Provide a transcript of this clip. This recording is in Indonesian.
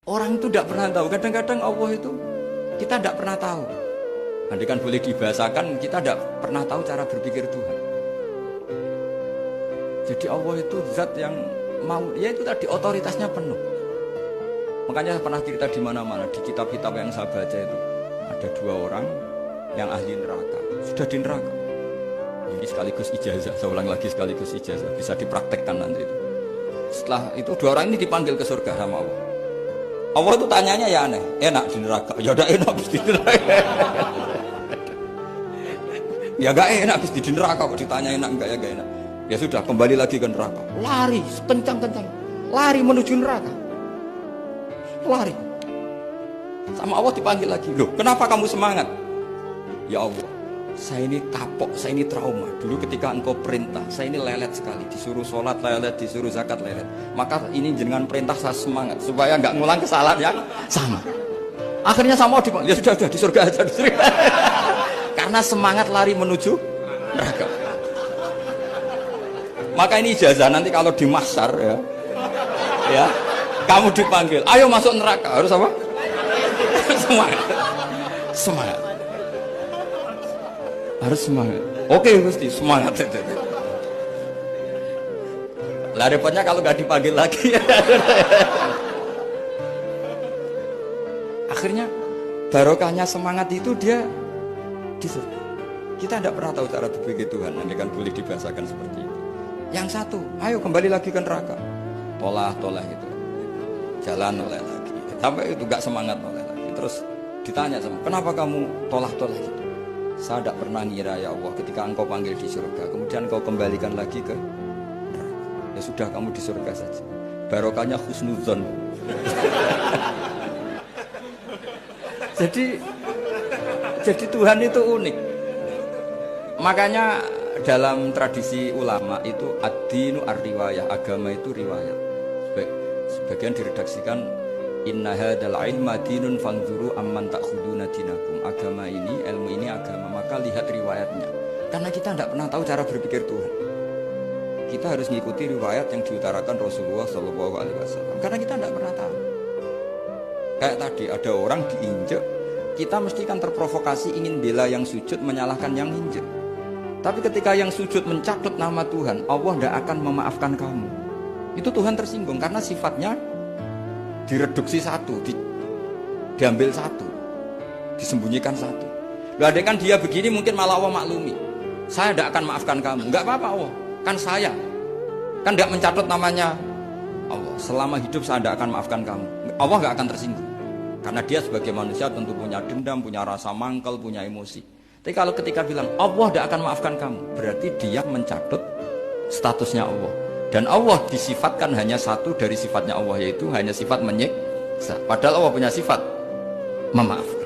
Orang itu tidak pernah tahu. Kadang-kadang Allah itu kita tidak pernah tahu. Andai kan boleh dibahasakan, kita tidak pernah tahu cara berpikir Tuhan. Jadi Allah itu zat yang mau, ya itu tadi otoritasnya penuh. Makanya saya pernah cerita di mana-mana, di kitab-kitab yang saya baca itu ada 2 orang yang ahli neraka, sudah di neraka. Ini sekaligus ijazah, saya ulang lagi sekaligus ijazah, bisa dipraktekkan nanti itu. Setelah itu 2 orang ini dipanggil ke surga sama Allah. Allah itu tanyanya ya aneh, enak di neraka, ya udah enak habis di neraka. Ya gak enak habis di neraka, kok ditanya enak enggak ya gak enak. Ya sudah kembali lagi ke neraka, lari kencang-kencang, lari menuju neraka, lari. Sama Allah dipanggil lagi, loh kenapa kamu semangat? Ya Allah, saya ini kapok, saya ini trauma. Dulu ketika engkau perintah, saya ini lelet sekali. Disuruh sholat lelet, disuruh zakat lelet. Maka ini dengan perintah saya semangat supaya nggak ngulang kesalahan yang sama. Akhirnya sama dipanggil, ya sudah di surga aja, di surga. Karena semangat lari menuju neraka. Maka ini ijazah nanti kalau di mahsyar ya, kamu dipanggil, ayo masuk neraka, harus apa? Semangat, semangat. Harus semangat. Oke Gusti, semangat. Lah repotnya kalau nggak dipanggil lagi. Akhirnya barokahnya semangat itu dia di surga. Kita tidak pernah tahu cara berpikir Tuhan, nanti kan boleh dibahasakan seperti itu. Yang satu, ayo kembali lagi ke neraka. Tolah itu. Jalan oleh lagi. Sampai itu nggak semangat oleh lagi. Terus ditanya sama, kenapa kamu tolah gitu? Saya tidak pernah ngira ya Allah ketika engkau panggil di surga kemudian engkau kembalikan lagi ke neraka. Ya sudah kamu di surga saja. Barokahnya husnudzon. Jadi Tuhan itu unik. Makanya dalam tradisi ulama itu ad-dinu ar-riwayah, agama itu riwayat. Sebagian diredaksikan inna hadzal ilma dinun fanzuru amman ta'khuduna dinakum. Agama ini, ilmu ini agama, maka lihat riwayatnya. Karena kita tidak pernah tahu cara berpikir Tuhan. Kita harus mengikuti riwayat yang diutarakan Rasulullah SAW. Karena kita tidak pernah tahu. Kayak tadi ada orang diinjek, kita mesti kan terprovokasi ingin bela yang sujud menyalahkan yang injek. Tapi ketika yang sujud mencatut nama Tuhan, Allah tidak akan memaafkan kamu. Itu Tuhan tersinggung karena sifatnya direduksi satu, diambil satu, disembunyikan satu. Loh, adek kan dia begini mungkin malah Allah maklumi. Saya tidak akan maafkan kamu. Enggak apa-apa Allah, kan saya. Kan tidak mencatut namanya Allah. Selama hidup saya tidak akan maafkan kamu. Allah nggak akan tersinggung. Karena dia sebagai manusia tentu punya dendam, punya rasa mangkel, punya emosi. Tapi kalau ketika bilang Allah tidak akan maafkan kamu, berarti dia mencatut statusnya Allah. Dan Allah disifatkan hanya satu dari sifatnya Allah, yaitu hanya sifat menyiksa. Padahal Allah punya sifat memaafkan.